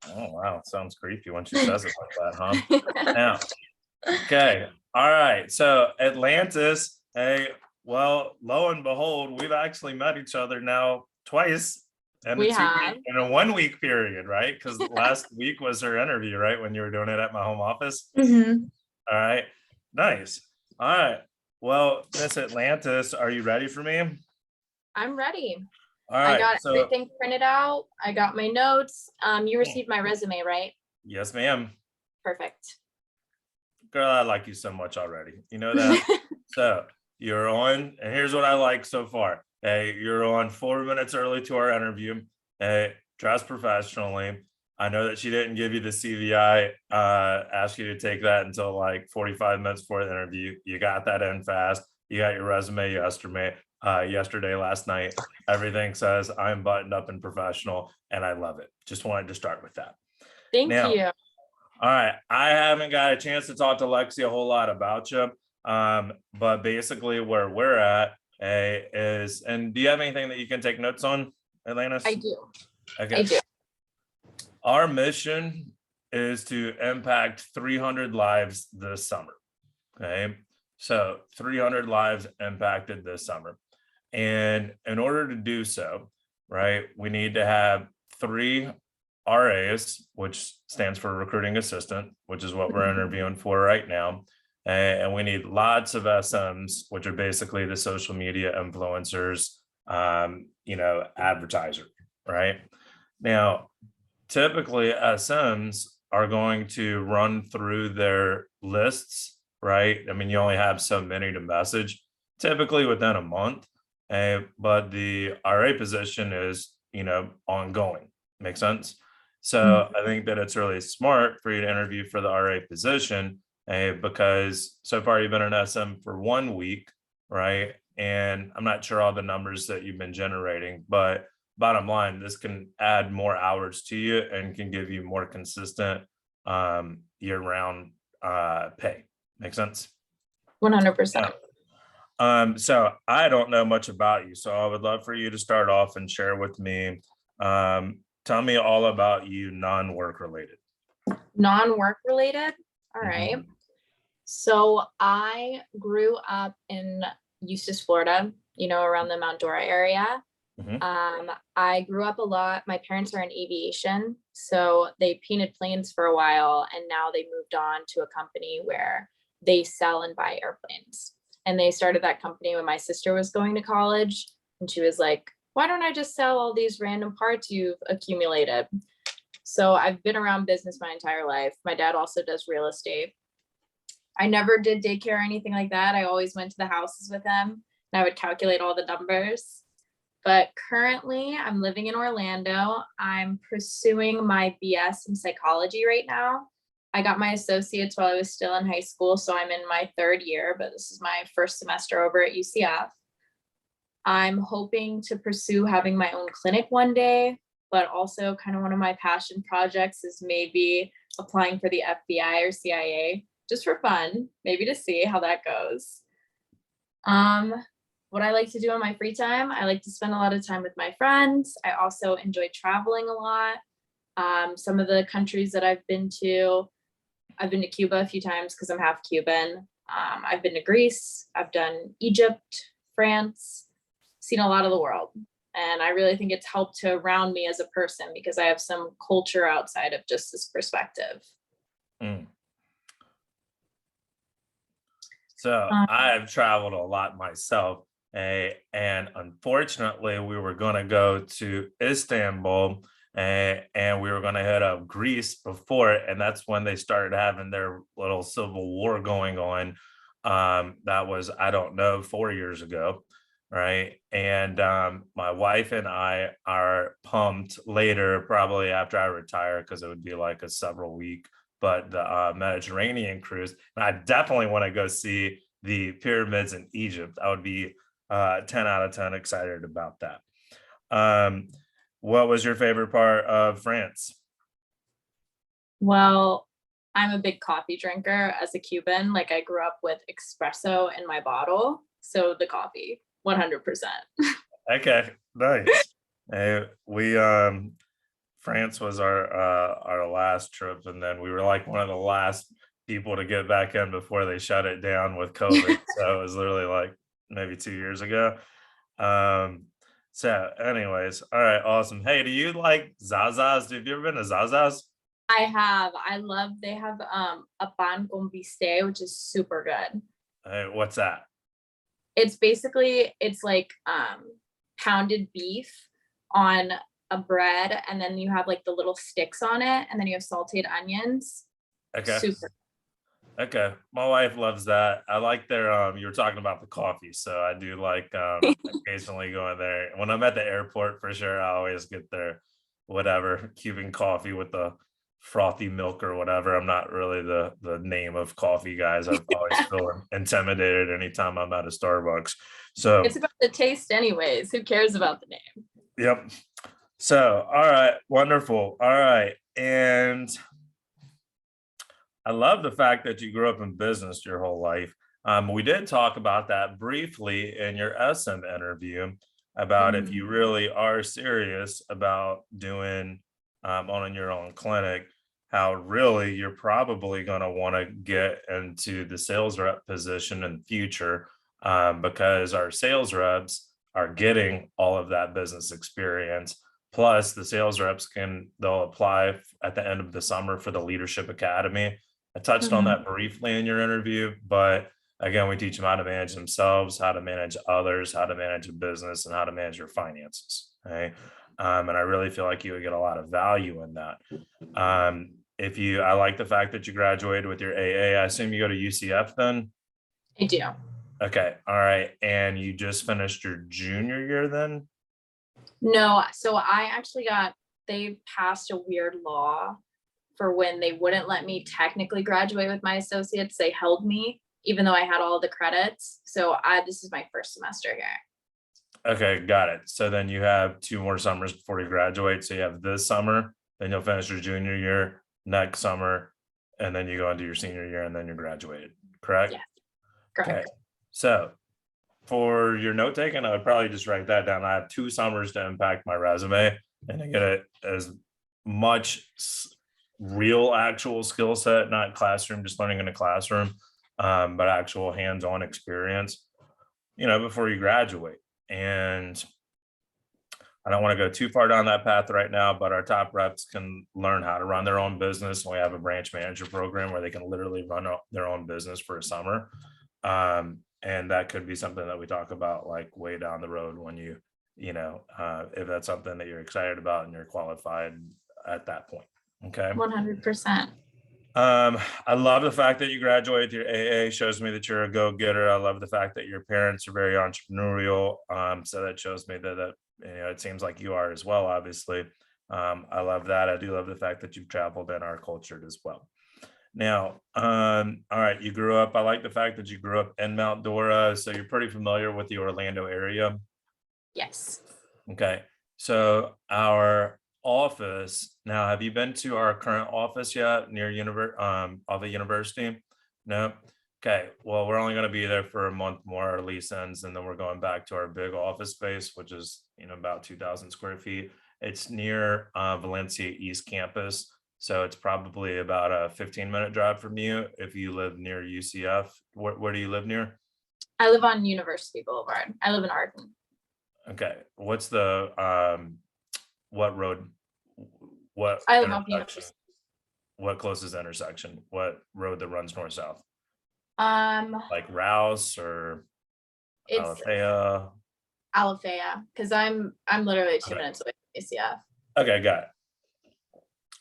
Oh, wow. Sounds creepy when she says it like that, huh? Now, okay. All right. So Atlantis, hey, well, lo and behold, we've actually met each other now twice in a We have. in a 1 week period, right? Because last week was her interview, right? When you were doing it at my home office. Mhm. All right. Nice. All right. Well, Miss Atlantis, are you ready for me? I'm ready. All I right. got So, everything printed out. I got my notes. You received my resume, right? yes, ma'am. Perfect. Girl, I like you so much already. You know that? So you're on, and here's what I like so far. Hey, you're on 4 minutes early to our interview. Hey, dress professionally. I know that she didn't give you the CVI, ask you to take that until like 45 minutes before the interview. You got that in fast. You got your resume yesterday, last night. Everything says I'm buttoned up and professional, and I love it. Just wanted to start with that. Thank Now, you. all right. I haven't got a chance to talk to Lexi a whole lot about you. But basically where we're at is, and do you have anything that you can take notes on, Atlantis? I do. Okay. I do. Our mission is to impact 300 lives this summer. Okay. So 300 lives impacted this summer. And in order to do so, right, we need to have 3 RAs, which stands for recruiting assistant, which is what we're interviewing for right now. And we need lots of SMs, which are basically the social media influencers, advertiser, right? Now, typically SMs are going to run through their lists, right? I mean, you only have so many to message, typically within a month. But the RA position is, ongoing. Make sense? So I think that it's really smart for you to interview for the RA position, because so far you've been an SM for 1 week, right? And I'm not sure all the numbers that you've been generating, but bottom line, this can add more hours to you and can give you more consistent year-round pay. Make sense? 100%. So I don't know much about you, so I would love for you to start off and share with me. Tell me all about you, non-work related. Non-work related. All right. Mhm. So I grew up in Eustis, Florida, around the Mount Dora area. Mhm. I grew up a lot. My parents are in aviation, so they painted planes for a while, and now they moved on to a company where they sell and buy airplanes. And they started that company when my sister was going to college, and she was like, "Why don't I just sell all these random parts you've accumulated?" So I've been around business my entire life. My dad also does real estate. I never did daycare or anything like that. I always went to the houses with him, and I would calculate all the numbers. But currently, I'm living in Orlando. I'm pursuing my BS in psychology right now. I got my associates while I was still in high school, so I'm in my 3rd year, but this is my first semester over at UCF. I'm hoping to pursue having my own clinic one day, but also kind of one of my passion projects is maybe applying for the FBI or CIA just for fun, maybe to see how that goes. What I like to do in my free time, I like to spend a lot of time with my friends. I also enjoy traveling a lot. Some of the countries that I've been to Cuba a few times because I'm half Cuban. I've been to Greece. I've done Egypt, France, seen a lot of the world. And I really think it's helped to round me as a person because I have some culture outside of just this perspective. Mm. So Um, I have traveled a lot myself, and unfortunately, we were going to go to Istanbul, and we were going to hit up Greece before it, and that's when they started having their little civil war going on. That was, I don't know, 4 years ago, right? And my wife and I are pumped later, probably after I retire, because it would be like a several week, but the Mediterranean cruise. And I definitely want to go see the pyramids in Egypt. I would be 10 out of 10 excited about that. What was your favorite part of France? well, I'm a big coffee drinker as a Cuban. Like I grew up with espresso in my bottle. So the coffee, 100%. Okay, nice. We France was our last trip, and then we were like one of the last people to get back in before they shut it down with COVID. So it was literally like maybe 2 years ago. Um, so anyways, all right, awesome. Hey, do you like Zaza's? Have you ever been to Zaza's? I have. I love they have a pan con bistec, which is super good. Hey, what's that? It's basically it's like pounded beef on a bread, and then you have like the little sticks on it, and then you have sauteed onions. Okay. Super. Okay. My wife loves that. I like their you were talking about the coffee, so I do like occasionally going there. When I'm at the airport for sure, I always get their whatever Cuban coffee with the frothy milk or whatever. I'm not really the name of coffee guys. I always feel intimidated anytime I'm at a Starbucks. So It's about the taste anyways. Who cares about the name? yep. So all right, wonderful. All right. And I love the fact that you grew up in business your whole life. We did talk about that briefly in your SM interview about if Mhm. you really are serious about doing owning your own clinic, how really you're probably going to want to get into the sales rep position in the future, because our sales reps are getting all of that business experience. Plus, the sales reps they'll apply at the end of the summer for the leadership academy. I touched on Mhm. that briefly in your interview, but again, we teach them how to manage themselves, how to manage others, how to manage a business, and how to manage your finances. Okay. And I really feel like you would get a lot of value in that. I like the fact that you graduated with your AA. I assume you go to UCF then? I do. Okay. All right. And you just finished your junior year then? No, so I actually they passed a weird law for when they wouldn't let me technically graduate with my associates. They held me even though I had all the credits. So this is my first semester here. Okay, got it. So then you have 2 more summers before you graduate. So you have this summer, then you'll finish your junior year next summer, and then you go into your senior year and then you're graduated, correct? Yes, Okay. correct. So for your note taking, I would probably just write that down. I have 2 summers to impact my resume and I get it as much real actual skill set, not classroom, just learning in a classroom, but actual hands-on experience, before you graduate. And I don't want to go too far down that path right now, but our top reps can learn how to run their own business. We have a branch manager program where they can literally run their own business for a summer. And that could be something that we talk about like way down the road when if that's something that you're excited about and you're qualified at that point. Okay. 100%. I love the fact that you graduated your AA, shows me that you're a go-getter. I love the fact that your parents are very entrepreneurial. So that shows me that it seems like you are as well, obviously. I love that. I do love the fact that you've traveled in our culture as well. Now, all right, you grew up. I like the fact that you grew up in Mount Dora, so you're pretty familiar with the Orlando area. Yes. Okay. So our office now, have you been to our current office yet near of a university? No. Okay. Well, we're only going to be there for a month more. Our lease ends, and then we're going back to our big office space, which is about 2,000 square feet. It's near Valencia East Campus. So it's probably about a 15-minute drive from you if you live near UCF. Where do you live near? I live on University Boulevard. I live in Arden. Okay. What's the what road, what I live off intersection, University. what closest intersection, what road that runs north south? Um, Like Rouse or it's Alafaya? Alafaya because I'm literally two Okay. minutes away from ACF. Okay, got it.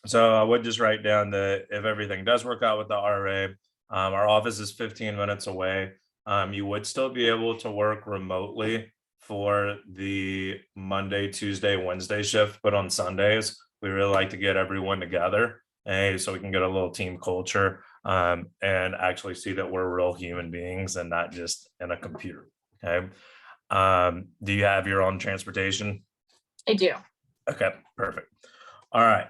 So I would just write down that if everything does work out with the RA, our office is 15 minutes away. You would still be able to work remotely for the Monday, Tuesday, Wednesday shift, but on Sundays, we really like to get everyone together, so we can get a little team culture, and actually see that we're real human beings and not just in a computer. Okay. Do you have your own transportation? I do. Okay, perfect. All right.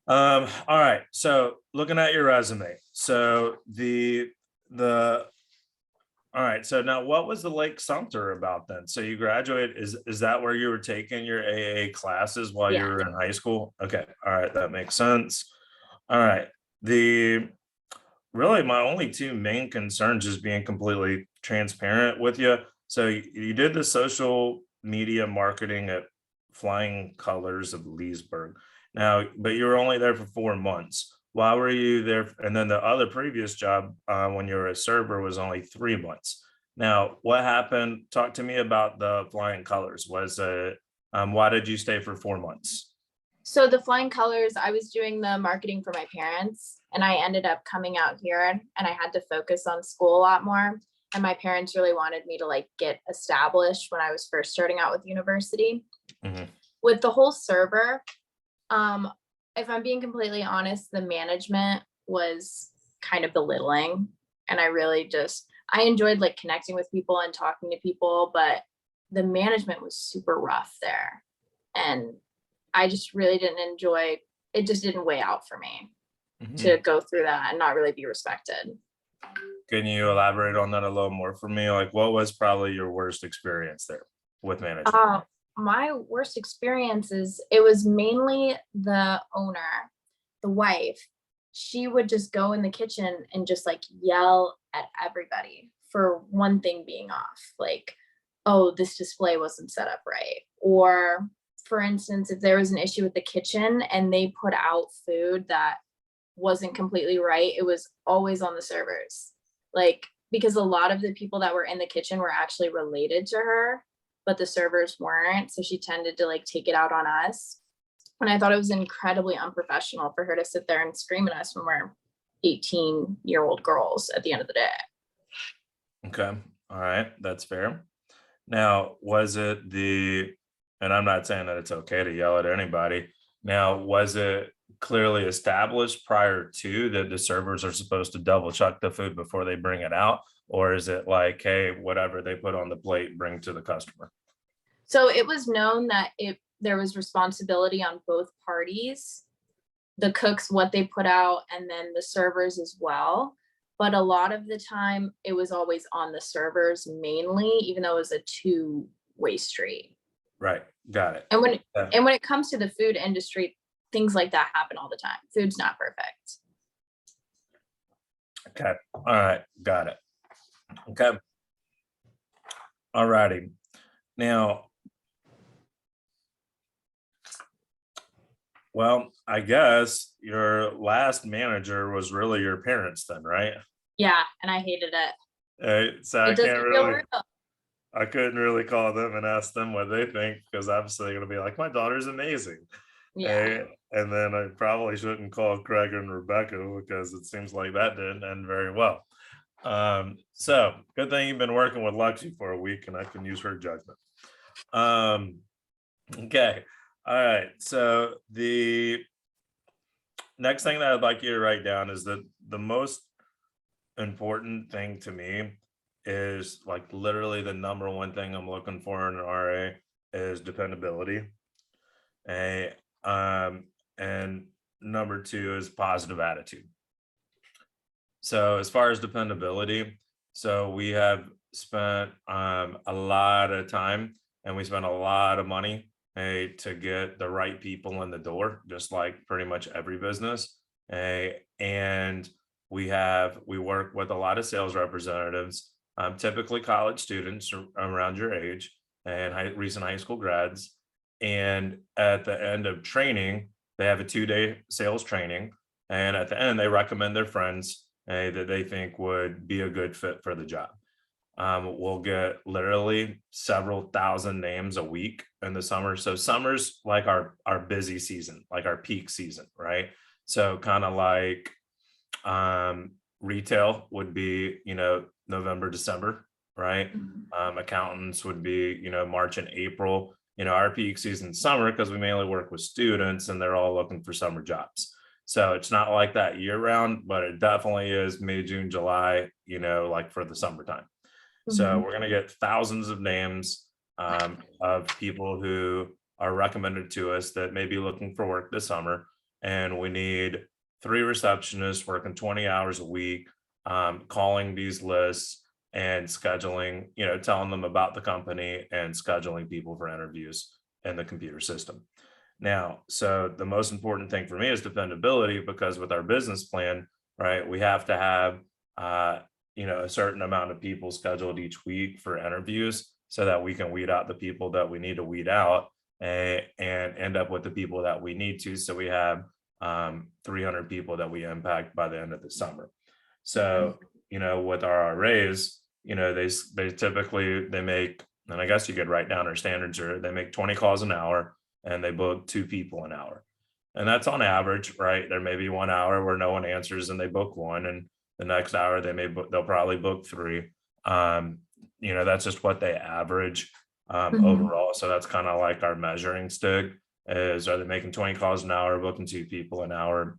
All right. So looking at your resume, so the All right. So now what was the Lake Sumter about then? So you graduated, is that where you were taking your AA classes while you Yeah. were in high school? Okay. All right. That makes sense. All right. The really my only two main concerns, just being completely transparent with you. So you did the social media marketing at Flying Colors of Leesburg. Now, but you were only there for 4 months. Why were you there? And then the other previous job, when you were a server, was only 3 months. Now, what happened? Talk to me about the Flying Colors. Why did you stay for 4 months? So the Flying Colors, I was doing the marketing for my parents, and I ended up coming out here and I had to focus on school a lot more. And my parents really wanted me to like get established when I was first starting out with university. Mhm. With the whole server, um, if I'm being completely honest, the management was kind of belittling. And I really just I enjoyed like connecting with people and talking to people, but the management was super rough there. And I just really didn't enjoy it, just didn't weigh out for me to Mhm. go through that and not really be respected. Can you elaborate on that a little more for me? Like, what was probably your worst experience there with management? Uh, my worst experiences, it was mainly the owner, the wife. She would just go in the kitchen and just like yell at everybody for one thing being off. Like, oh, this display wasn't set up right. Or, for instance, if there was an issue with the kitchen and they put out food that wasn't completely right, it was always on the servers. Like, because a lot of the people that were in the kitchen were actually related to her, but the servers weren't. So she tended to like take it out on us. And I thought it was incredibly unprofessional for her to sit there and scream at us when we're 18-year-old girls at the end of the day. Okay. All right. That's fair. Now, and I'm not saying that it's okay to yell at anybody. Now, was it clearly established prior to that the servers are supposed to double check the food before they bring it out? Or is it like, hey, whatever they put on the plate, bring to the customer? So it was known that there was responsibility on both parties, the cooks, what they put out, and then the servers as well. But a lot of the time, it was always on the servers mainly, even though it was a two-way street. Right. Got it. And when Yeah. and when it comes to the food industry, things like that happen all the time. Food's not perfect. Okay. All right. Got it. Okay. All righty. Now, well, I guess your last manager was really your parents then, right? Yeah, and I hated it. So It doesn't feel real. I couldn't really call them and ask them what they think because obviously they're gonna be like, my daughter's amazing. Yeah. And then I probably shouldn't call Craig and Rebecca because it seems like that didn't end very well. So good thing you've been working with Lexi for a week and I can use her judgment. Um, okay. All right. So the next thing that I'd like you to write down is that the most important thing to me is like literally the number one thing I'm looking for in an RA is dependability. A and number two is positive attitude. So as far as dependability, so we have spent a lot of time and we spent a lot of money to get the right people in the door, just like pretty much every business. And we work with a lot of sales representatives, typically college students around your age and recent high school grads. And at the end of training, they have a 2-day sales training. And at the end, they recommend their friends that they think would be a good fit for the job. We'll get literally several thousand names a week in the summer. So summer's like our busy season, like our peak season, right? So kind of like retail would be, November, December, right? Mhm. Accountants would be, March and April. Our peak season summer because we mainly work with students and they're all looking for summer jobs. So it's not like that year round, but it definitely is May, June, July, like for the summertime. So Mhm. we're going to get thousands of names of people who are recommended to us that may be looking for work this summer. And we need 3 receptionists working 20 hours a week, calling these lists and scheduling, telling them about the company and scheduling people for interviews in the computer system. Now, so the most important thing for me is dependability, because with our business plan, right, we have to have, a certain amount of people scheduled each week for interviews so that we can weed out the people that we need to weed out, and end up with the people that we need to. So we have 300 people that we impact by the end of the summer. So, with our RAs, they typically, they make, and I guess you could write down our standards, or they make 20 calls an hour and they book 2 people an hour. And that's on average, right? There may be 1 hour where no one answers and they book 1, and the next hour they'll probably book 3. That's just what they average overall. So that's kind of like our measuring stick is, are they making 20 calls an hour, booking 2 people an hour?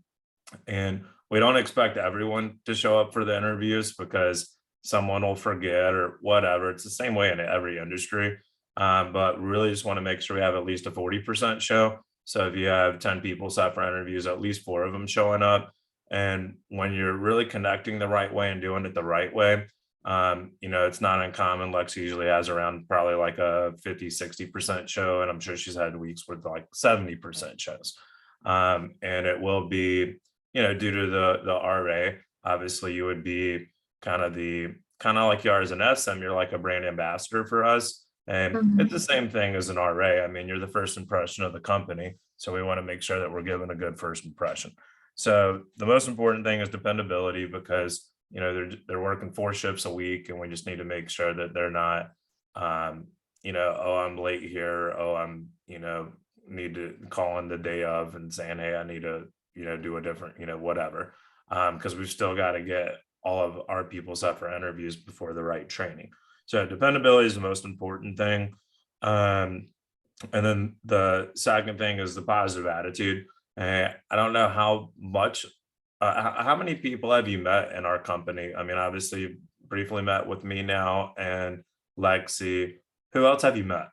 And we don't expect everyone to show up for the interviews because someone will forget or whatever. It's the same way in every industry. But really just want to make sure we have at least a 40% show. So if you have 10 people set for interviews, at least 4 of them showing up. And when you're really connecting the right way and doing it the right way, it's not uncommon. Lex usually has around probably like a 50-60% show. And I'm sure she's had weeks with like 70% shows. And it will be, due to the RA, obviously you would be kind of like you are as an SM, you're like a brand ambassador for us. And it's the same thing as an RA. I mean, you're the first impression of the company. So we want to make sure that we're giving a good first impression. So the most important thing is dependability, because, they're working 4 shifts a week, and we just need to make sure that they're not, oh, I'm late here. Oh, I'm, need to call in the day of and saying, hey, I need to, do a different, whatever. Because we've still got to get all of our people set for interviews before the right training. So dependability is the most important thing. And then the second thing is the positive attitude. I don't know how much, how many people have you met in our company? I mean, obviously you briefly met with me now and Lexi. Who else have you met?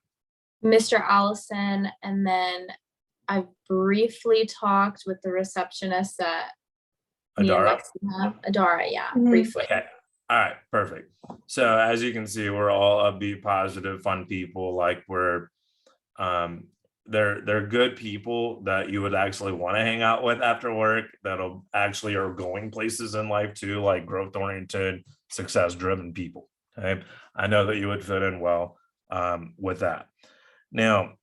Mr. Allison, and then I briefly talked with the receptionist that me and Adara? Lexi have. Adara, yeah, briefly. Okay. All right, perfect. So as you can see, we're all upbeat, positive, fun people. Like they're good people that you would actually want to hang out with after work, that'll actually are going places in life too, like growth oriented, success driven people. Okay. I know that you would fit in well with that. Now,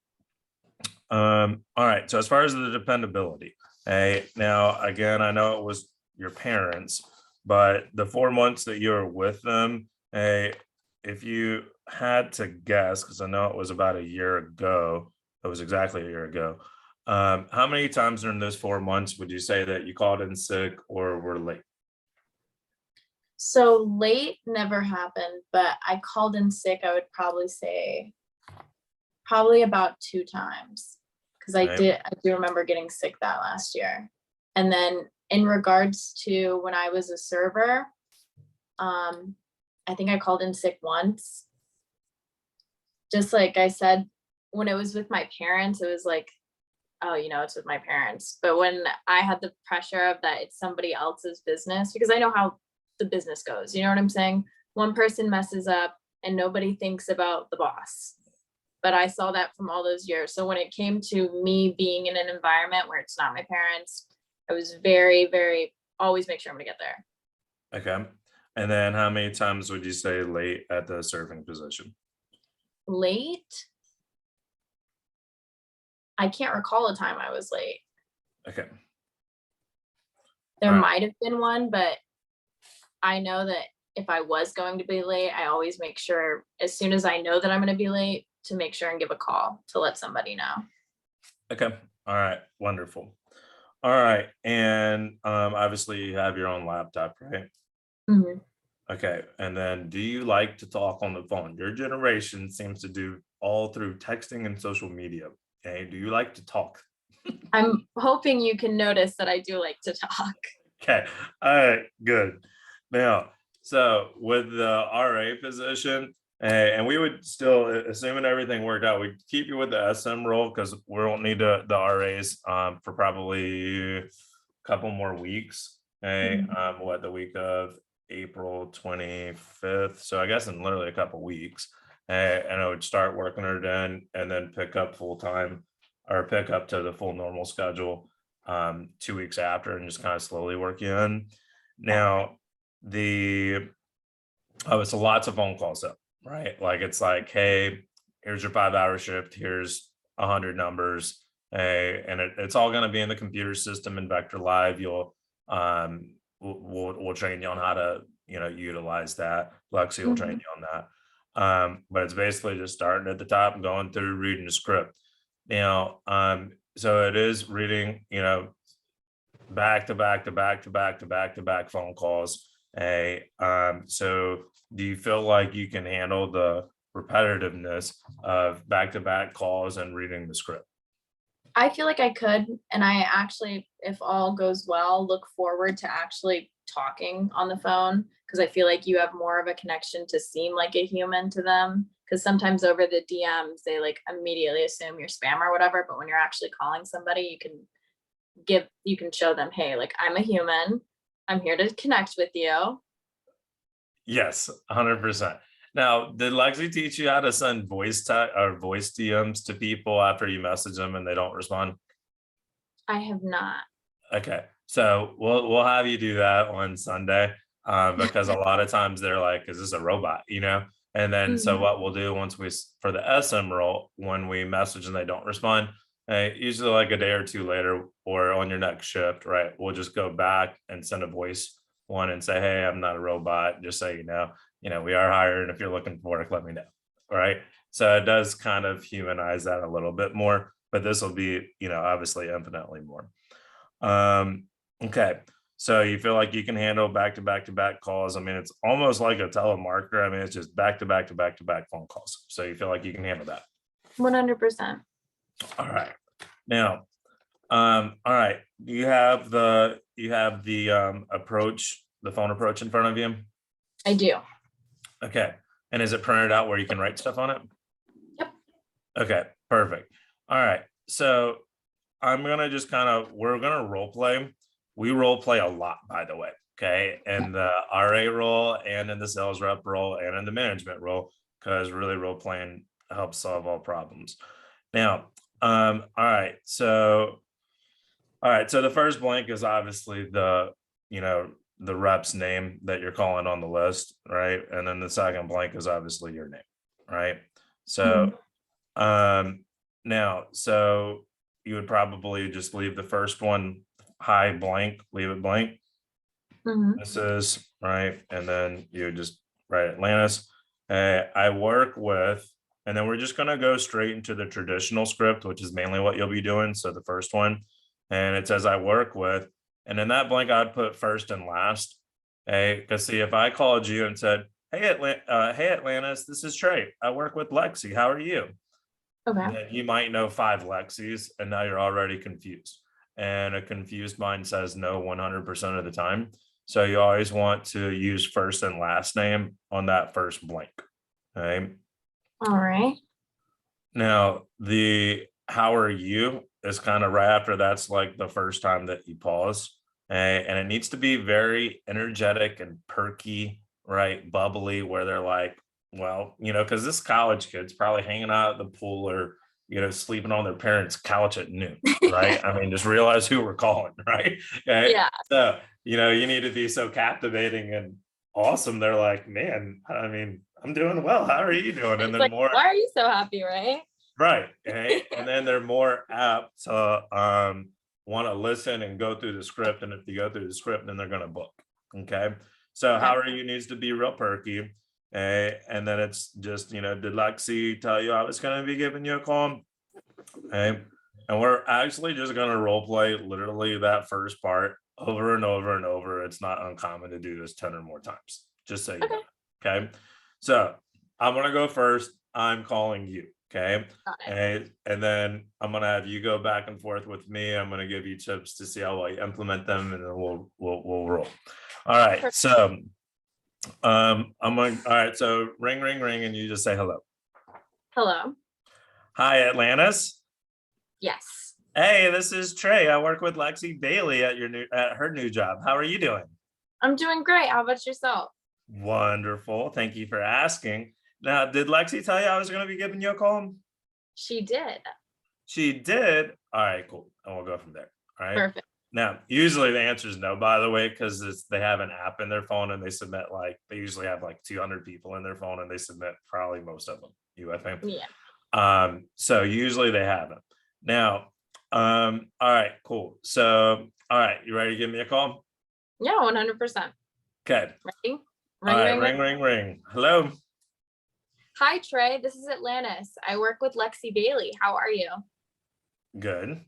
all right. So as far as the dependability, now again, I know it was your parents, but the 4 months that you were with them, if you had to guess, because I know it was about a year ago, it was exactly a year ago. How many times during those 4 months would you say that you called in sick or were late? So late never happened, but I called in sick, I would probably say about 2 times, because I do remember getting sick that last year. And then in regards to when I was a server, I think I called in sick once. Just like I said, when it was with my parents, it was like, oh, it's with my parents. But when I had the pressure of that it's somebody else's business, because I know how the business goes, you know what I'm saying? One person messes up and nobody thinks about the boss. But I saw that from all those years. So when it came to me being in an environment where it's not my parents, I was very, very, always make sure I'm gonna get there. Okay. And then how many times would you say late at the serving position? Late? I can't recall a time I was late. Okay. There All right. might have been one, but I know that if I was going to be late, I always make sure as soon as I know that I'm going to be late to make sure and give a call to let somebody know. Okay. All right. Wonderful. All right. And obviously you have your own laptop, right? Mhm. Okay. And then do you like to talk on the phone? Your generation seems to do all through texting and social media. Okay. Do you like to talk? I'm hoping you can notice that I do like to talk. Okay. All right. Good. Now, so with the RA position, and we would still, assuming everything worked out, we'd keep you with the SM role because we won't need the RAs for probably a couple more weeks. Okay. Mhm. The week of April 25th. So I guess in literally a couple weeks. And I would start working her then and then pick up full time or pick up to the full normal schedule 2 weeks after and just kind of slowly work you in. Now, the it's lots of phone calls though, right? Like it's like, hey, here's your 5 hour shift, here's 100 numbers. Hey, and it's all going to be in the computer system in Vector Live. We'll train you on how to utilize that. Lexi will train Mhm. you on that. But it's basically just starting at the top and going through reading the script. Now, so it is reading, back to back to back to back to back to back phone calls. So do you feel like you can handle the repetitiveness of back to back calls and reading the script? I feel like I could, and I actually, if all goes well, look forward to actually talking on the phone because I feel like you have more of a connection to seem like a human to them. Because sometimes over the DMs, they like immediately assume you're spam or whatever. But when you're actually calling somebody, you can show them, hey, like I'm a human. I'm here to connect with you. Yes, 100%. Now, did Lexi teach you how to send voice DMs to people after you message them and they don't respond? I have not. Okay, so we'll have you do that on Sunday because a lot of times they're like, "Is this a robot?" And then so Mhm. what we'll do once for the SM role when we message and they don't respond, usually like a day or two later or on your next shift, right? We'll just go back and send a voice one and say, "Hey, I'm not a robot. Just so we are hired. If you're looking for work, let me know." Right? So it does kind of humanize that a little bit more, but this will be, obviously infinitely more. Um, okay. So you feel like you can handle back to back to back calls. I mean, it's almost like a telemarketer. I mean, it's just back to back to back to back phone calls. So you feel like you can handle that. 100%. All right. Now, all right. You have the approach, the phone approach in front of you. I do. Okay. And is it printed out where you can write stuff on it? Yep. Okay, perfect. All right. So we're gonna role play. We role play a lot, by the way. Okay. In the RA role and in the sales rep role and in the management role, because really role playing helps solve all problems. Now, all right. So the first blank is obviously you know, the rep's name that you're calling on the list, right? And then the second blank is obviously your name, right? So Mhm. um, so you would probably just leave the first one high blank, leave it blank. Mhm. This is right, and then you would just write Atlantis. I work with, and then we're just gonna go straight into the traditional script, which is mainly what you'll be doing. So the first one, and it says I work with, and in that blank I'd put first and last. Hey, because see, if I called you and said, hey Atlantis, this is Trey. I work with Lexi. How are you? Okay. Then you might know 5 Lexis, and now you're already confused. And a confused mind says no 100% of the time. So you always want to use first and last name on that first blank. Okay. All right. Now, the how are you is kind of right after that's like the first time that you pause. And it needs to be very energetic and perky, right? Bubbly, where they're like, well, because this college kid's probably hanging out at the pool or, sleeping on their parents' couch at noon, right? I mean, just realize who we're calling, right? Okay. Yeah. So, you need to be so captivating and awesome. They're like, man, I mean, I'm doing well. How are you doing? And It's then like, more. why are you so happy, right? Right. And then they're more apt to want to listen and go through the script. And if you go through the script, then they're going to book. Okay. So Okay. how are you needs to be real perky. And then it's just, did Lexi tell you I was going to be giving you a call? Okay. And we're actually just going to role play literally that first part over and over and over. It's not uncommon to do this 10 or more times, just so you know. Okay. Okay. So I'm going to go first. I'm calling you. Okay. Got it. And then I'm going to have you go back and forth with me. I'm going to give you tips to see how I implement them and then we'll roll. All right. Perfect. So I'm going, all right. So ring, ring, ring. And you just say hello. Hello. Hi, Atlantis. Yes. Hey, this is Trey. I work with Lexi Bailey at her new job. How are you doing? I'm doing great. How about yourself? Wonderful. Thank you for asking. Now, did Lexi tell you I was going to be giving you a call? She did. She did. All right, cool. And we'll go from there. All right. Perfect. Now, usually the answer is no, by the way, because they have an app in their phone and they usually have like 200 people in their phone and they submit probably most of them. You with me? Yeah. So usually they haven't. Now, all right, cool. So, all right, you ready to give me a call? Yeah, 100%. Okay. Ready? All Ring, right, ring, ring. ring. Hello. Hi, Trey. This is Atlantis. I work with Lexi Bailey. How are you? Good.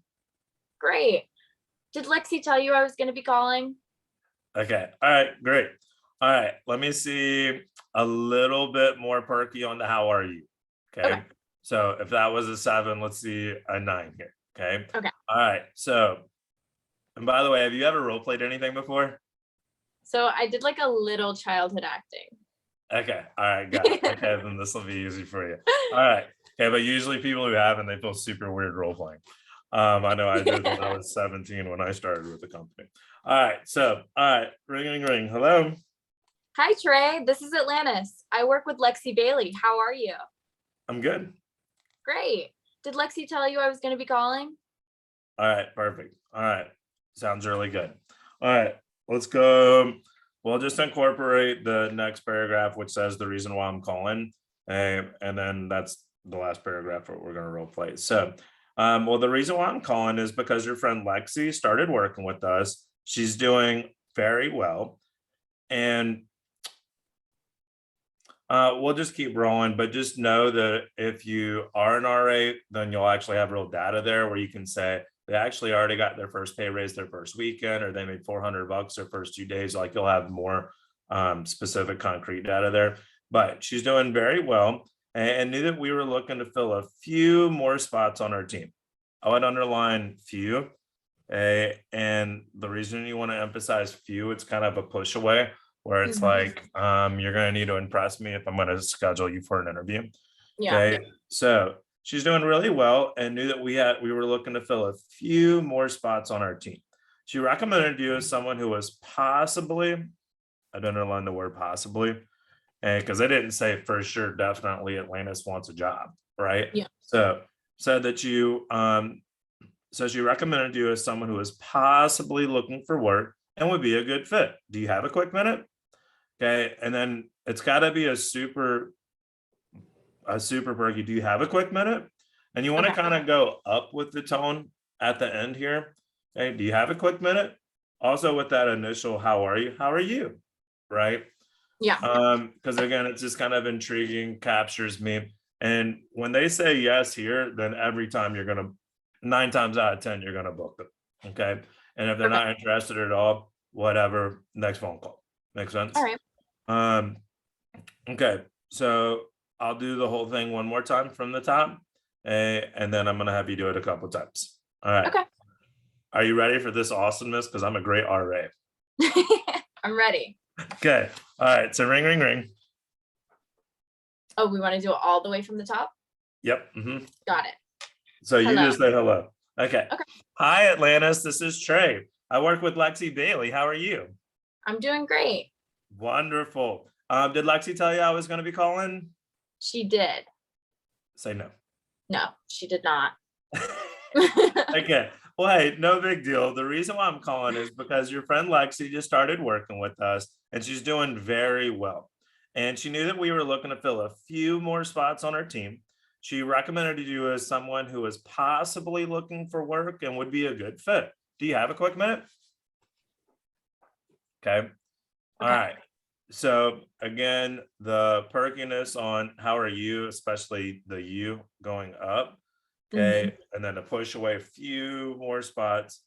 Great. Did Lexi tell you I was going to be calling? Okay. All right, great. All right, let me see a little bit more perky on the how are you? Okay. Okay. So if that was a 7, let's see a 9 here. Okay. Okay. All right. So, and by the way, have you ever role played anything before? So I did like a little childhood acting. Okay. All right. Got it. Okay. Then this will be easy for you. All right. Okay. But usually people who haven't, they feel super weird role playing. I know I did when I was 17 when I started with the company. All right. So, all right. Ring. Hello. Hi, Trey. This is Atlantis. I work with Lexi Bailey. How are you? I'm good. Great. Did Lexi tell you I was going to be calling? All right. Perfect. All right. Sounds really good. All right. Let's go. We'll just incorporate the next paragraph, which says the reason why I'm calling. And then that's the last paragraph what we're going to role play. So, well, the reason why I'm calling is because your friend Lexi started working with us. She's doing very well. And we'll just keep rolling, but just know that if you are an RA, then you'll actually have real data there where you can say they actually already got their first pay raise their first weekend, or they made $400 their first 2 days. Like you'll have more specific concrete data there. But she's doing very well, and knew that we were looking to fill a few more spots on our team. I would underline few. And the reason you want to emphasize few, it's kind of a push away where it's like you're going to need to impress me if I'm going to schedule you for an interview. Yeah. Okay. So she's doing really well and knew that we were looking to fill a few more spots on our team. She recommended you as someone who was possibly, I'd underline the word possibly, and because they didn't say for sure, definitely Atlantis wants a job, right? Yeah. So said that so she recommended you as someone who is possibly looking for work and would be a good fit. Do you have a quick minute? Okay. And then it's got to be a super perky. Do you have a quick minute? And you want to Okay. kind of go up with the tone at the end here. Okay. Do you have a quick minute? Also with that initial, how are you? How are you? Right. Yeah. Because again, it's just kind of intriguing, captures me. And when they say yes here, then every time 9 times out of 10, you're gonna book them. Okay. And if they're Perfect. not interested at all, whatever, next phone call. Makes sense? All right. Okay. So I'll do the whole thing one more time from the top. And then I'm gonna have you do it a couple times. All right. Okay. Are you ready for this awesomeness? Because I'm a great RA. I'm ready. Okay. All right. So ring. Oh, we want to do it all the way from the top? Yep. Got it. So you Hello. just say hello. Okay. Okay. Hi, Atlantis. This is Trey. I work with Lexi Bailey. How are you? I'm doing great. Wonderful. Did Lexi tell you I was going to be calling? She did. Say no. No, she did not. Okay. Well, hey, no big deal. The reason why I'm calling is because your friend Lexi just started working with us and she's doing very well. And she knew that we were looking to fill a few more spots on our team. She recommended you as someone who is possibly looking for work and would be a good fit. Do you have a quick minute? Okay. All Okay. right. So again, the perkiness on how are you, especially the you going up. Okay. And then to push away a few more spots,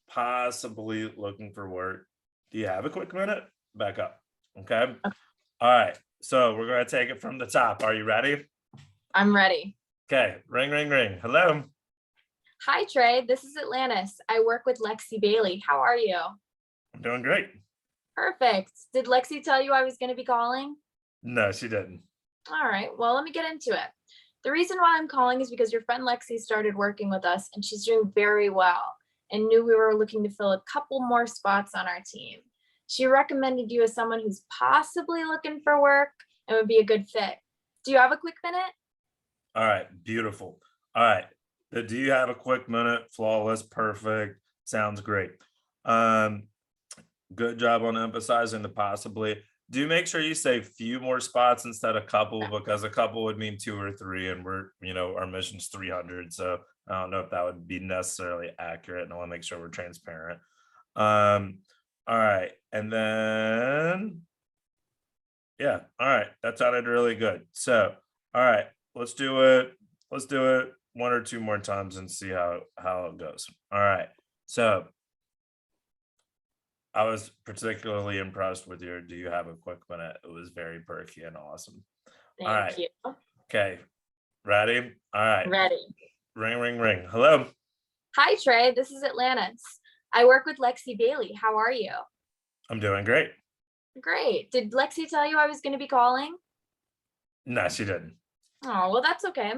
possibly looking for work. Do you have a quick minute? Back up. Okay. All right. So we're going to take it from the top. Are you ready? I'm ready. Okay. Ring. Hello. Hi, Trey. This is Atlantis. I work with Lexi Bailey. How are you? I'm doing great. Perfect. Did Lexi tell you I was going to be calling? No, she didn't. All right. Well, let me get into it. The reason why I'm calling is because your friend Lexi started working with us and she's doing very well and knew we were looking to fill a couple more spots on our team. She recommended you as someone who's possibly looking for work and would be a good fit. Do you have a quick minute? All right, beautiful. All right. Do you have a quick minute? Flawless, perfect. Sounds great. Um, good job on emphasizing the possibly. Do make sure you say few more spots instead of couple, because a couple would mean 2 or 3, and we're, our mission's 300. So I don't know if that would be necessarily accurate, and I want to make sure we're transparent. All right. And then, yeah, all right. That sounded really good. So, all right, let's do it. Let's do it 1 or 2 more times and see how it goes. All right. So I was particularly impressed with your "Do you have a quick minute?" It was very perky and awesome. All right. Thank you. Okay. Ready? All right. Ready. Ring, ring, ring. Hello. Hi, Trey. This is Atlantis. I work with Lexi Bailey. How are you? I'm doing great. Great. Did Lexi tell you I was going to be calling? No, she didn't. Oh, well, that's okay.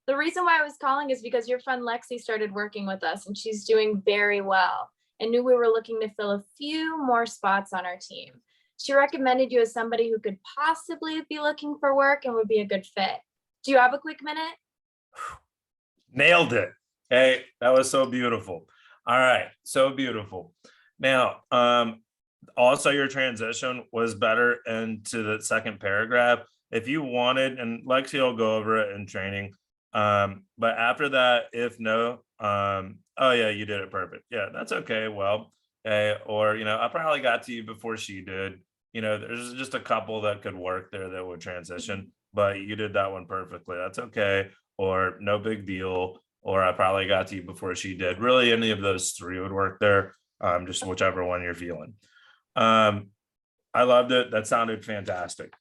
The reason why I was calling is because your friend Lexi started working with us and she's doing very well and knew we were looking to fill a few more spots on our team. She recommended you as somebody who could possibly be looking for work and would be a good fit. Do you have a quick minute? Nailed it. Hey, that was so beautiful. All right, so beautiful. Now, also your transition was better into the second paragraph. If you wanted, and Lexi will go over it in training, but after that, if no, oh yeah, you did it perfect. Yeah, that's okay. Well, or I probably got to you before she did. There's just a couple that could work there that would transition, but you did that one perfectly. That's okay. Or no big deal. Or I probably got to you before she did. Really, any of those 3 would work there. Just whichever one you're feeling. I loved it. That sounded fantastic.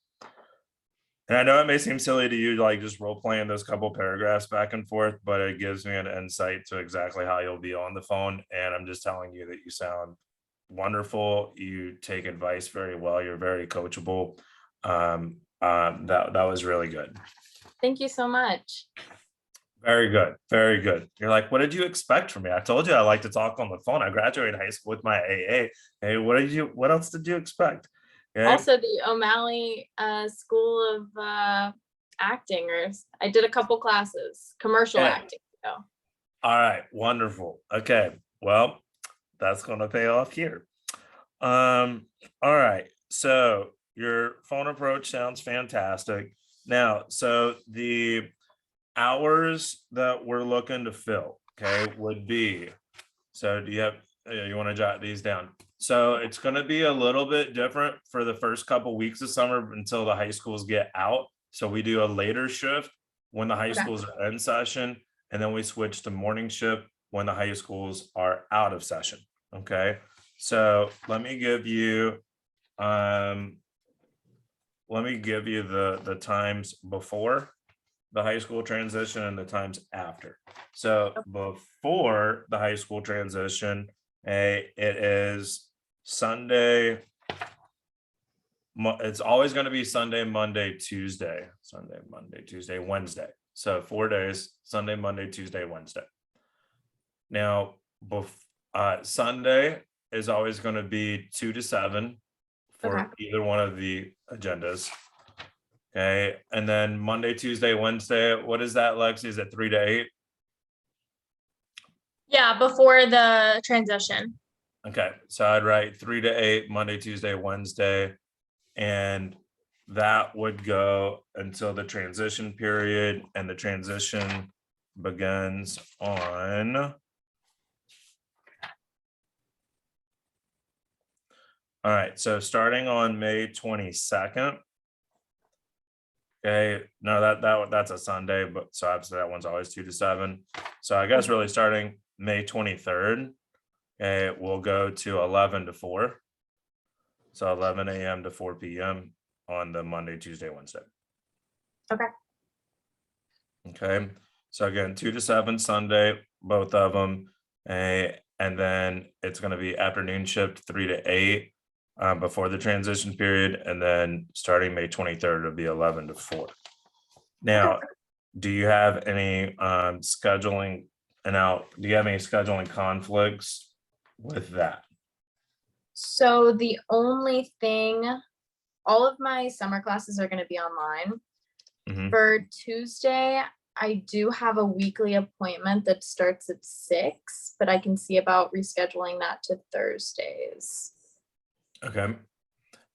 And I know it may seem silly to you, like just role playing those couple paragraphs back and forth, but it gives me an insight to exactly how you'll be on the phone. And I'm just telling you that you sound wonderful. You take advice very well. You're very coachable. That was really good. Thank you so much. Very good. Very good. You're like, what did you expect from me? I told you I like to talk on the phone. I graduated high school with my AA. Hey, what else did you expect? Okay. Also, the O'Malley School of Acting, or I did a couple classes, commercial acting. So. All right, wonderful. Okay, well, that's going to pay off here. All right, so your phone approach sounds fantastic. Now, so the hours that we're looking to fill, okay, would be, so do you want to jot these down? So it's going to be a little bit different for the first couple weeks of summer until the high schools get out. So we do a later shift when the high schools are in session, and then we switch to morning shift when the high schools are out of session. Okay. So let me give you the times before the high school transition and the times after. So before the high school transition, it is Sunday. It's always going to be Sunday, Monday, Tuesday, Wednesday. So 4 days: Sunday, Monday, Tuesday, Wednesday. Now, Sunday is always going to be 2 to 7 for either one of the agendas. Okay, and then Monday, Tuesday, Wednesday, what is that, Lexi? Is it 3 to 8? Yeah, before the transition. Okay, so I'd write 3 to 8, Monday, Tuesday, Wednesday, and that would go until the transition period, and the transition begins on all right, so starting on May 22nd. Okay, no, that's a Sunday, but so obviously that one's always 2 to 7. So I guess really starting May 23rd, okay, we'll go to 11 to 4. So 11 a.m. to 4 p.m. on the Monday, Tuesday, Wednesday. Okay. Okay, so again, 2 to 7 Sunday, both of them, and then it's going to be afternoon shift 3 to 8. Before the transition period, and then starting May 23rd, it'll be 11 to 4. Now, do you have any scheduling conflicts with that? So the only thing, all of my summer classes are gonna be online. Mhm. For Tuesday, I do have a weekly appointment that starts at 6, but I can see about rescheduling that to Thursdays. Okay.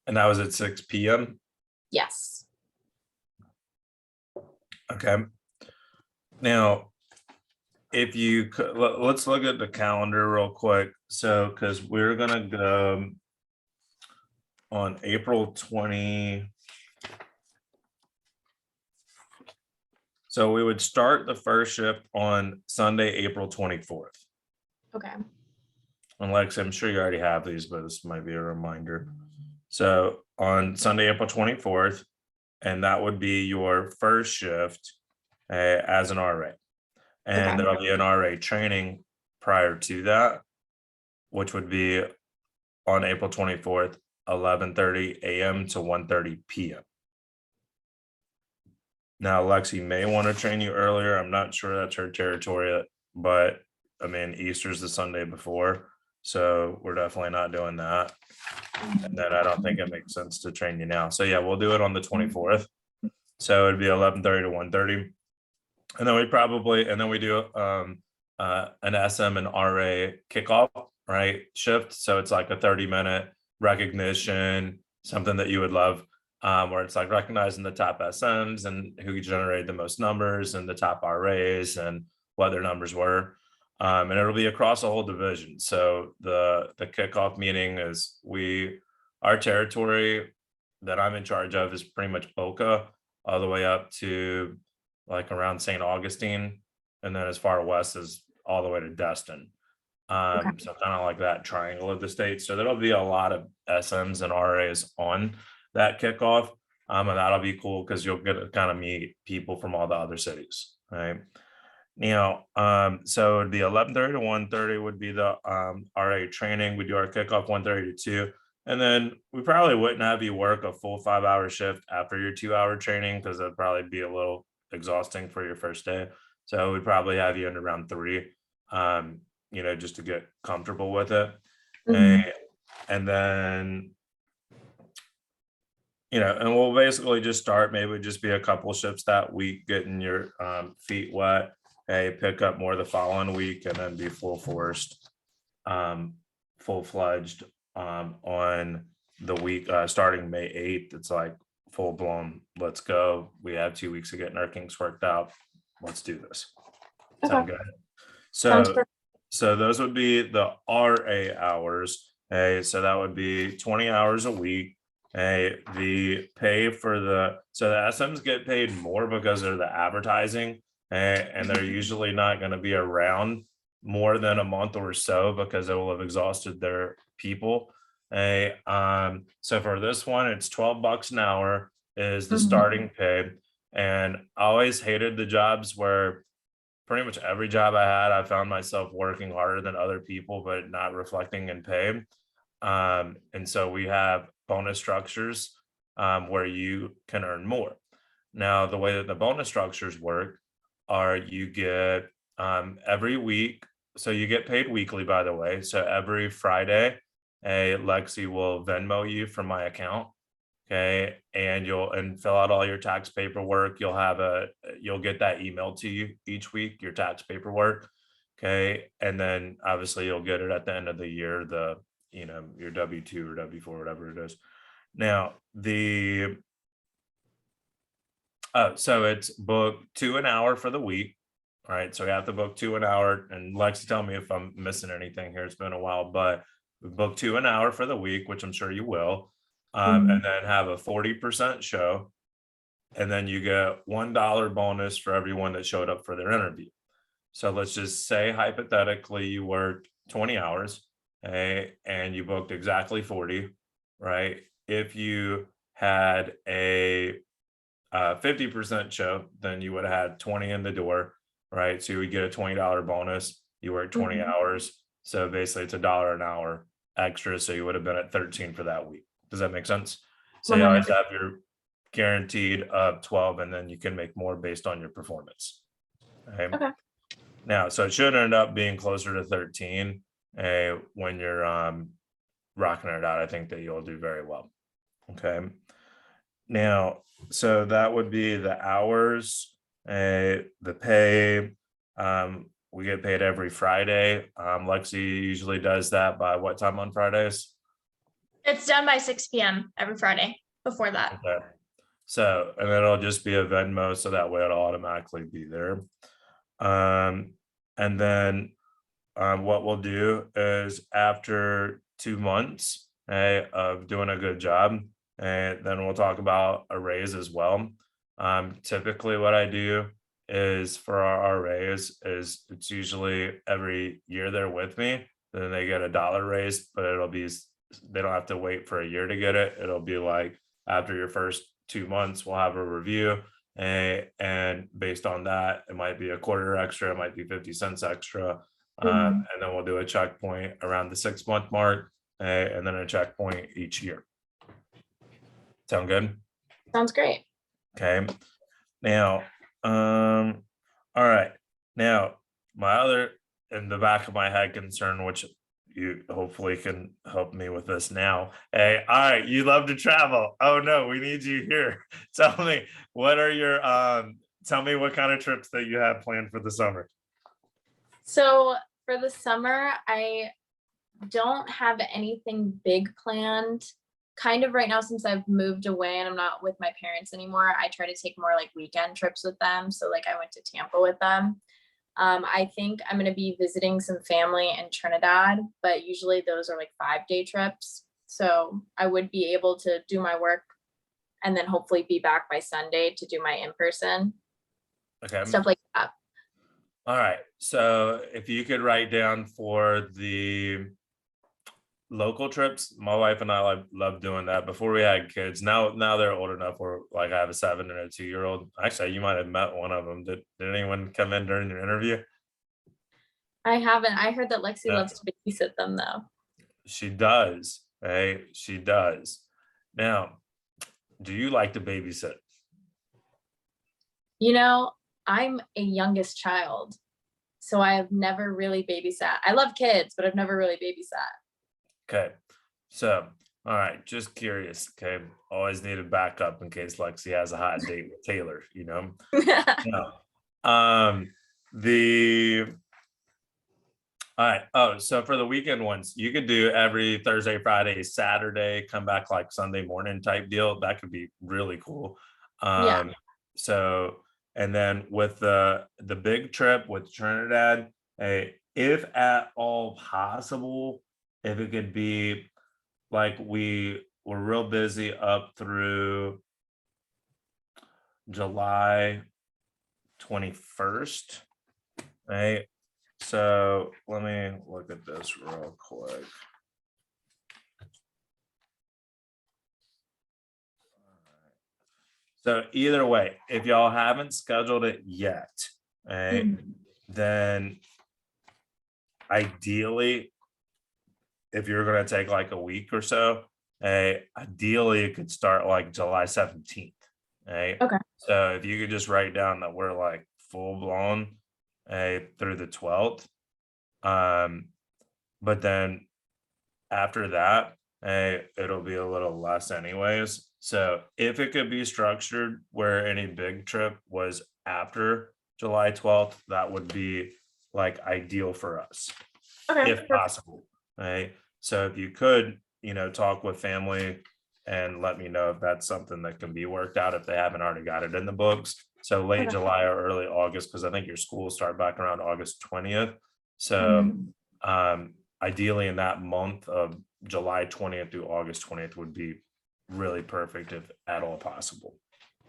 And that was at 6 PM? Yes. Okay. Now, if you could, let's look at the calendar real quick. So, because we're gonna go on April 20. So we would start the first shift on Sunday, April 24th. Okay. And Lex, I'm sure you already have these, but this might be a reminder. So on Sunday, April 24th, and that would be your first shift as an RA. And Okay. there'll be an RA training prior to that, which would be on April 24th, 11:30 a.m. to 1:30 p.m. Now, Lexi may want to train you earlier. I'm not sure that's her territory, but I mean, Easter's the Sunday before, so we're definitely not doing that. And then I don't think it makes sense to train you now. So yeah, we'll do it on the 24th. So it'd be 11:30 to 1:30. And then we do an SM and RA kickoff, right? Shift. So it's like a 30-minute recognition, something that you would love, where it's like recognizing the top SMs and who generated the most numbers and the top RAs and what their numbers were. And it'll be across the whole division. So the kickoff meeting is our territory that I'm in charge of is pretty much Boca all the way up to like around St. Augustine, and then as far west as all the way to Destin. Okay. So kind of like that triangle of the state. So there'll be a lot of SMs and RAs on that kickoff. And that'll be cool because you'll get to kind of meet people from all the other cities, right? Now, so it'd be 11:30 to 1:30 would be the RA training. We do our kickoff 1:30 to 2. And then we probably wouldn't have you work a full 5-hour shift after your 2-hour training because that'd probably be a little exhausting for your first day. So we'd probably have you in around 3, just to get comfortable with it. Mhm. And then, and we'll basically just start, maybe just be a couple shifts that week, getting your feet wet, pick up more the following week, and then be full-fledged on the week starting May 8th. It's like full blown, let's go. We have 2 weeks of getting our kinks worked out. Let's do this. Sound Okay. good? Sounds So, perfect. so those would be the RA hours. So that would be 20 hours a week. The pay for the SMs get paid more because they're the advertising, and they're usually not going to be around more than a month or so because they will have exhausted their people. So for this one, it's $12 an hour is the Mhm. starting pay. And I always hated the jobs where pretty much every job I had, I found myself working harder than other people, but not reflecting in pay. And so we have bonus structures where you can earn more. Now, the way that the bonus structures work are you get every week. So you get paid weekly, by the way. So every Friday, a Lexi will Venmo you from my account. Okay. And you'll fill out all your tax paperwork. You'll get that emailed to you each week, your tax paperwork. Okay. And then obviously you'll get it at the end of the year, your W-2 or W-4, whatever it is. Now so it's book 2 an hour for the week. All right. So we have to book 2 an hour. And Lexi, tell me if I'm missing anything here. It's been a while, but we book 2 an hour for the week, which I'm sure you will. Mhm. And then have a 40% show. And then you get $1 bonus for everyone that showed up for their interview. So let's just say hypothetically you worked 20 hours, and you booked exactly 40, right? If you had a 50% show, then you would have had 20 in the door, right? So you would get a $20 bonus. You work 20 Mhm. hours. So basically it's $1 an hour extra. So you would have been at 13 for that week. Does that make sense? So you always 100%. have your guaranteed of 12, and then you can make more based on your performance. Okay. Okay. Now, so it should end up being closer to 13 when you're rocking it out. I think that you'll do very well. Okay. Now, so that would be the hours, the pay. We get paid every Friday. Lexi usually does that by what time on Fridays? It's done by 6 p.m. every Friday before that. Okay. So, and then it'll just be a Venmo, so that way it'll automatically be there. And then what we'll do is after 2 months of doing a good job, and then we'll talk about a raise as well. Typically what I do is for our raise is it's usually every year they're with me, then they get $1 raise, but they don't have to wait for a year to get it. It'll be like after your first 2 months, we'll have a review. And based on that, it might be a quarter extra, it might be 50 cents extra. And then we'll do a checkpoint around the 6-month mark, and then a checkpoint each year. Sound good? Sounds great. Okay. Now, all right. Now, my other in the back of my head concern, which you hopefully can help me with this now. Hey, all right, you love to travel. Oh no, we need you here. Tell me, what are your tell me what kind of trips that you have planned for the summer? So for the summer, I don't have anything big planned. Kind of right now, since I've moved away and I'm not with my parents anymore, I try to take more like weekend trips with them. So like I went to Tampa with them. I think I'm going to be visiting some family in Trinidad, but usually those are like 5-day trips. So I would be able to do my work and then hopefully be back by Sunday to do my in-person, Okay. stuff like that. All right. So if you could write down for the local trips, my wife and I love doing that. Before we had kids, now they're old enough where like I have a 7 and a 2-year-old. Actually, you might have met one of them. Did anyone come in during your interview? I haven't. I heard that Lexi Yeah. loves to babysit them though. She does. Hey, she does. Now, do you like to babysit? You know, I'm a youngest child, so I have never really babysat. I love kids, but I've never really babysat. Okay. So, all right, just curious. Okay. Always need a backup in case Lexi has a hot date with Taylor, you know? No. All right. Oh, so for the weekend ones, you could do every Thursday, Friday, Saturday, come back like Sunday morning type deal. That could be really cool. Yeah. So, and then with the big trip with Trinidad, if at all possible, if it could be like we were real busy up through July 21st, right? So let me look at this real quick. So either way, if y'all haven't scheduled it yet, right, then ideally, if you're going to take like a week or so, ideally it could start like July 17th. Right. Okay. So if you could just write down that we're like full blown through the 12th. But then after that, it'll be a little less anyways. So if it could be structured where any big trip was after July 12th, that would be like ideal for us, Okay. if possible. Right. So if you could, talk with family and let me know if that's something that can be worked out if they haven't already got it in the books. So late Okay. July or early August, because I think your school will start back around August 20th. So ideally in that month of July 20th through August 20th would be really perfect if at all possible.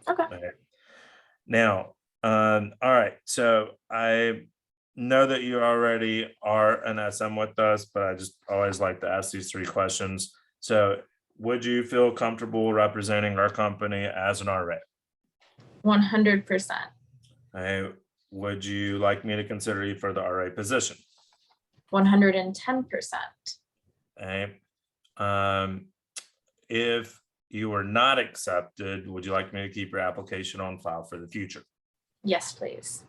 Okay. Okay. Now, all right. So I know that you already are an SM with us, but I just always like to ask these 3 questions. So would you feel comfortable representing our company as an RA? 100%. Would you like me to consider you for the RA position? 110%. If you were not accepted, would you like me to keep your application on file for the future? Yes, please.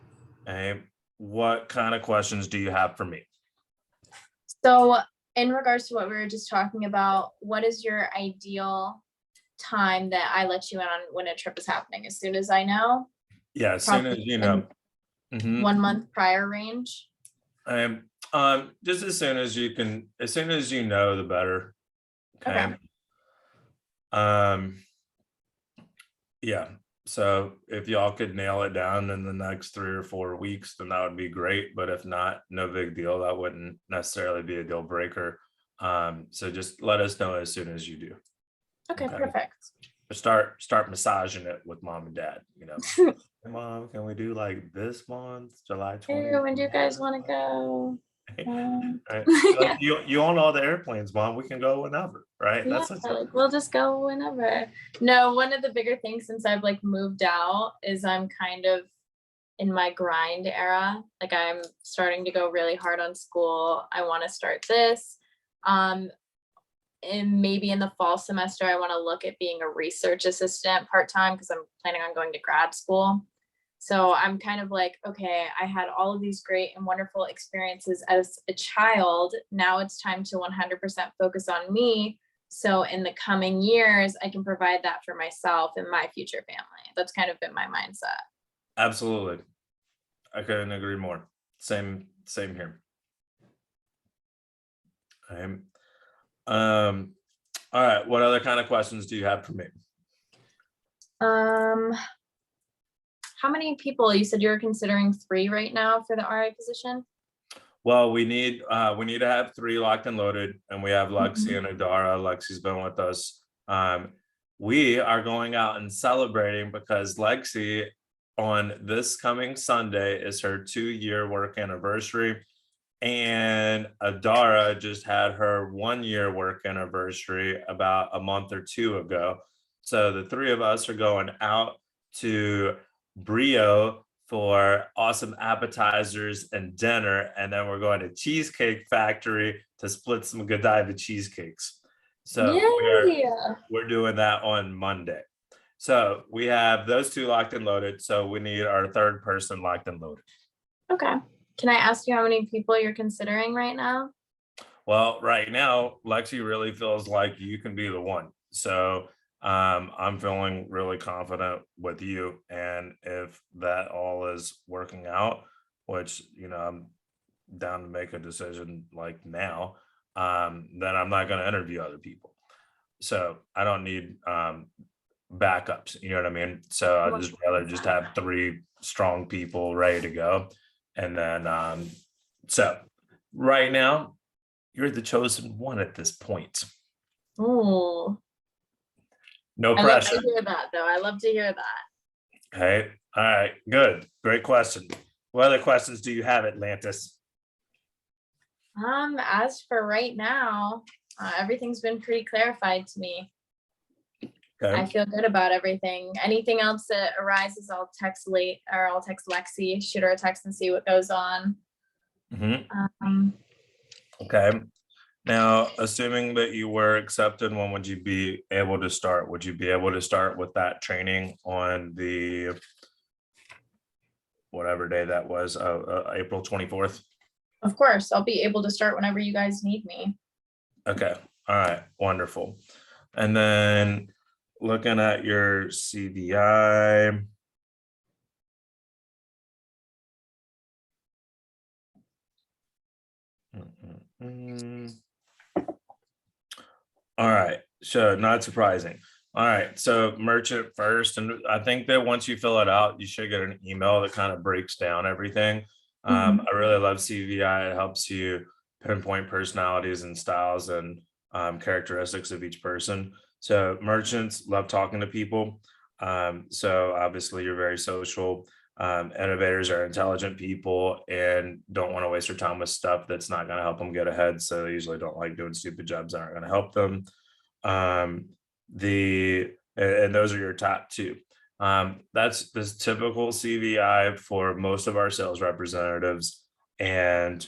What kind of questions do you have for me? So in regards to what we were just talking about, what is your ideal time that I let you in on when a trip is happening? As soon as I know, Yeah, as soon as probably you in know. Mhm. 1 month prior range. Just as soon as you can, as soon as you know, the better. Okay. Okay. Um, yeah. So if y'all could nail it down in the next 3 or 4 weeks, then that would be great. But if not, no big deal. That wouldn't necessarily be a deal breaker. So just let us know as soon as you do. Okay, Okay. perfect. Start massaging it with mom and dad. Hey, Mom, can we do like this month, July 20th? Hey, when do you guys want to go? Right. Like, you own all the airplanes, Mom. We can go whenever, right? Yeah, like we'll just go whenever. No, one of the bigger things since I've like moved out is I'm kind of in my grind era. Like I'm starting to go really hard on school. I want to start this. And maybe in the fall semester, I want to look at being a research assistant part-time because I'm planning on going to grad school. So I'm kind of like, okay, I had all of these great and wonderful experiences as a child. Now it's time to 100% focus on me. So in the coming years, I can provide that for myself and my future family. That's kind of been my mindset. Absolutely. I couldn't agree more. Same here. Okay. All right. What other kind of questions do you have for me? How many people, you said you're considering 3 right now for the RI position? Well, we need to have 3 locked and loaded, and we have Lexi and Adara. Lexi's been with us. We are going out and celebrating because Lexi on this coming Sunday is her 2-year work anniversary. And Adara just had her 1-year work anniversary about a month or 2 ago. So the 3 of us are going out to Brio for awesome appetizers and dinner. And then we're going to Cheesecake Factory to split some Godiva cheesecakes. So we're doing that on Monday. So we have those 2 locked and loaded. So we need our 3rd person locked and loaded. Okay. Can I ask you how many people you're considering right now? Well, right now, Lexi really feels like you can be the one. So I'm feeling really confident with you. And if that all is working out, which, I'm down to make a decision like now, then I'm not going to interview other people. So I don't need backups. You know what I mean? So I'd just rather just have 3 strong people ready to go. And then, so right now, you're the chosen one at this point. Ooh. No I love pressure. to hear that, though. I love to hear that. Okay. All right. Good. Great question. What other questions do you have, Atlantis? As for right now, everything's been pretty clarified to me. Okay. I feel good about everything. Anything else that arises, I'll text Lexi, shoot her a text and see what goes on. Okay. Now, assuming that you were accepted, when would you be able to start? Would you be able to start with that training on the whatever day that was, April 24th? Of course, I'll be able to start whenever you guys need me. Okay. All right. Wonderful. And then looking at your CVI. All right. So not surprising. All right. So merchant first. And I think that once you fill it out, you should get an email that kind of breaks down everything. I really love CVI. It helps you pinpoint personalities and styles and characteristics of each person. So merchants love talking to people. So obviously you're very social. Innovators are intelligent people and don't want to waste their time with stuff that's not going to help them get ahead. So they usually don't like doing stupid jobs that aren't going to help them. And those are your top 2. That's this typical CVI for most of our sales representatives. And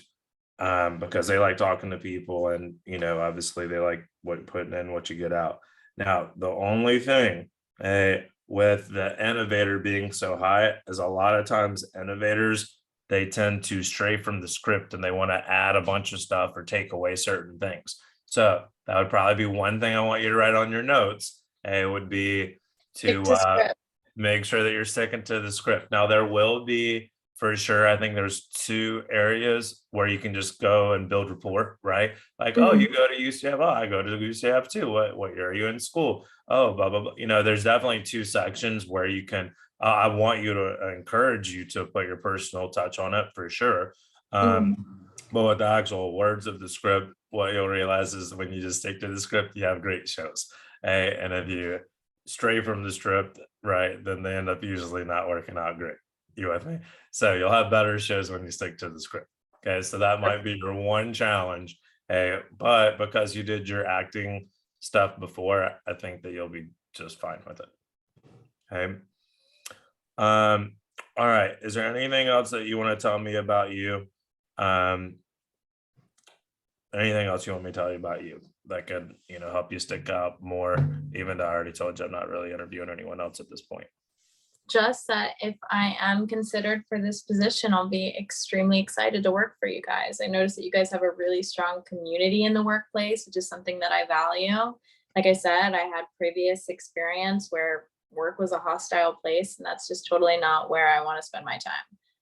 because they like talking to people and, obviously they like putting in what you get out. Now, the only thing with the innovator being so high is a lot of times innovators, they tend to stray from the script and they want to add a bunch of stuff or take away certain things. So that would probably be one thing I want you to write on your notes. It would be Stick to to script. make sure that you're sticking to the script. Now, there will be, for sure, I think there's 2 areas where you can just go and build rapport, right? Like, oh, you go to UCF, oh, I go to UCF too. What year are you in school? Oh, blah, blah, blah. You know, there's definitely 2 sections where you can, I want you to encourage you to put your personal touch on it for sure. But with the actual words of the script, what you'll realize is when you just stick to the script, you have great shows. And if you stray from the script, right, then they end up usually not working out great. You with me? So you'll have better shows when you stick to the script. Okay, so that might be your one challenge. But because you did your acting stuff before, I think that you'll be just fine with it. Okay. All right. Is there anything else that you want to tell me about you? Anything else you want me to tell you about you that could, help you stick out more, even though I already told you I'm not really interviewing anyone else at this point? Just that if I am considered for this position, I'll be extremely excited to work for you guys. I noticed that you guys have a really strong community in the workplace, which is something that I value. Like I said, I had previous experience where work was a hostile place, and that's just totally not where I want to spend my time.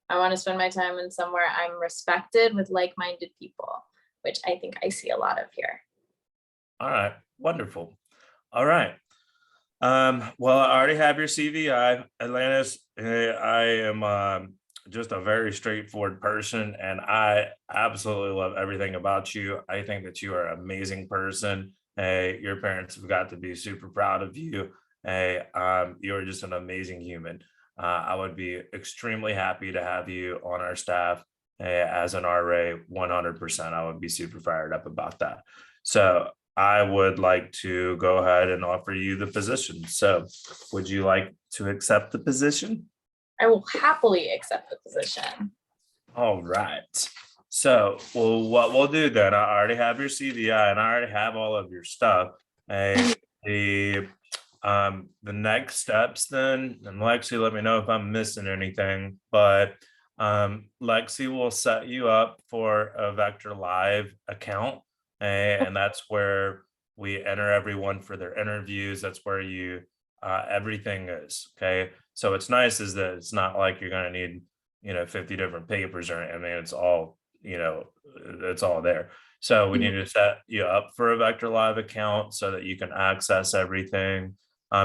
I want to spend my time in somewhere I'm respected with like-minded people, which I think I see a lot of here. All right, wonderful. All right. Well, I already have your CV. Atlantis, I am just a very straightforward person, and I absolutely love everything about you. I think that you are an amazing person. Your parents have got to be super proud of you. You're just an amazing human. I would be extremely happy to have you on our staff as an RA. 100%. I would be super fired up about that. So I would like to go ahead and offer you the position. So would you like to accept the position? I will happily accept the position. All right. So, well, what we'll do then, I already have your CVI and I already have all of your stuff. The next steps then, and Lexi, let me know if I'm missing anything, but Lexi will set you up for a Vector Live account. And that's where we enter everyone for their interviews. That's where everything is. Okay. So it's nice is that it's not like you're going to need, 50 different papers or anything. I mean, it's all, it's all there. So we need to set you up for a Vector Live account so that you can access everything.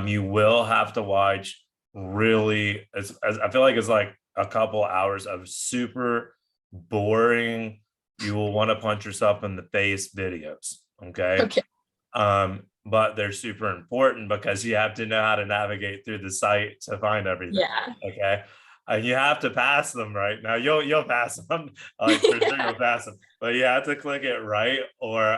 You will have to watch really, I feel like it's like a couple hours of super boring, you will want to punch yourself in the face videos. Okay. But they're super important because you have to know how to navigate through the site to find everything. Yeah. Okay. And you have to pass them right now. You'll pass them, like for sure you'll pass them, but you have to click it right or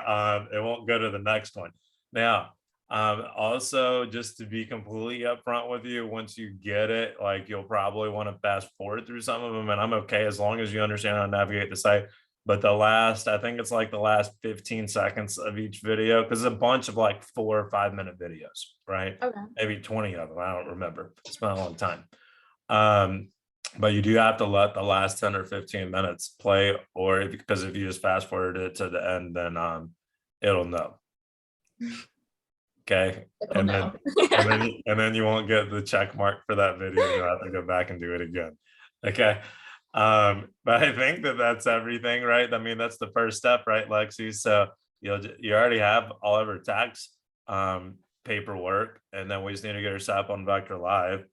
it won't go to the next one. Now, also just to be completely upfront with you, once you get it, like you'll probably want to fast forward through some of them, and I'm okay as long as you understand how to navigate the site. But I think it's like the last 15 seconds of each video, because it's a bunch of like 4 or 5 minute videos, right? Okay. Maybe 20 of them. I don't remember. It's been a long time. But you do have to let the last 10 or 15 minutes play, because if you just fast forward it to the end, then it'll know. Okay. And then you won't get the check mark for that video. You'll have to go back and do it again. Okay. But I think that's everything, right? I mean, that's the first step, right, Lexi? So you already have all of our tax paperwork, and then we just need to get our SAP on Vector Live,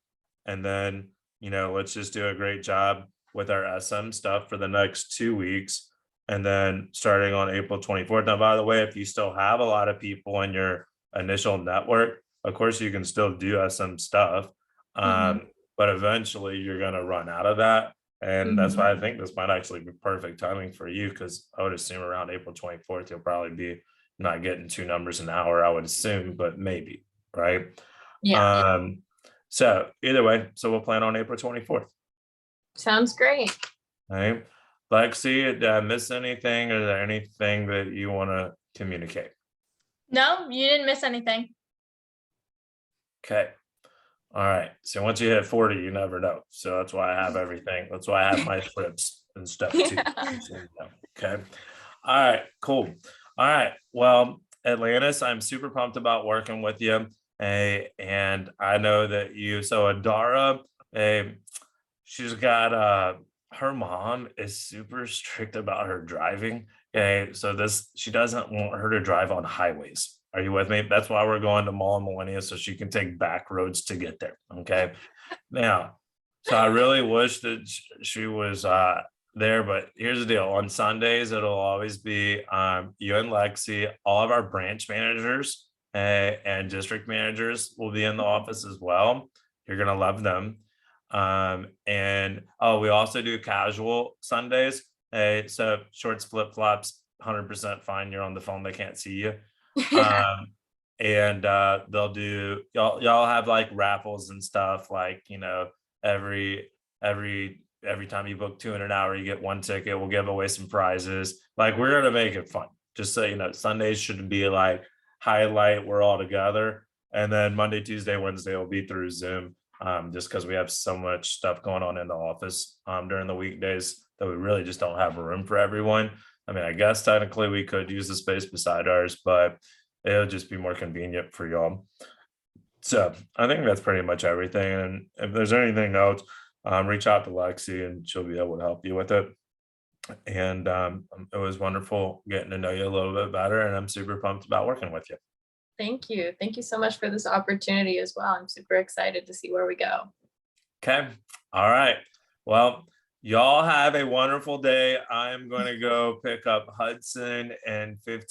and then let's just do a great job with our SM stuff for the next 2 weeks, and then starting on April 24th. Now, by the way, if you still have a lot of people in your initial network, of course you can still do SM stuff, but eventually you're going to run out of that. And that's why I think this might actually be perfect timing for you, because I would assume around April 24th, you'll probably be not getting 2 numbers an hour, I would assume, but maybe, right? Yeah. So either way, so we'll plan on April 24th. Sounds great. All right. Lexi, did I miss anything? Or is there anything that you want to communicate? No, you didn't miss anything. Okay. All right. So once you hit 40, you never know. So that's why I have everything. That's why I have my scripts. and stuff too. So, yeah. Okay. All right, cool. All right. Well, Atlantis, I'm super pumped about working with you. And I know that so Adara, she's got her mom is super strict about her driving. Okay. So she doesn't want her to drive on highways. Are you with me? That's why we're going to Mall and Millennia so she can take back roads to get there. Okay. Now, so I really wish that she was there, but here's the deal. On Sundays, it'll always be you and Lexi. All of our branch managers and district managers will be in the office as well. You're gonna love them. And we also do casual Sundays. So shorts, flip flops, 100% fine. You're on the phone; they can't see you. And they'll do y'all have like raffles and stuff, like every time you book 200 an hour, you get one ticket. We'll give away some prizes. Like, we're gonna make it fun. Just so you know, Sundays should be like highlight, we're all together, and then Monday, Tuesday, Wednesday will be through Zoom. Just because we have so much stuff going on in the office during the weekdays that we really just don't have room for everyone. I mean, I guess technically we could use the space beside ours, but it'll just be more convenient for y'all. So I think that's pretty much everything. And if there's anything else, reach out to Lexi and she'll be able to help you with it. And it was wonderful getting to know you a little bit better. And I'm super pumped about working with you. Thank you. Thank you so much for this opportunity as well. I'm super excited to see where we go. Okay. All right. Well, y'all have a wonderful day. I am going to go pick up Hudson and 15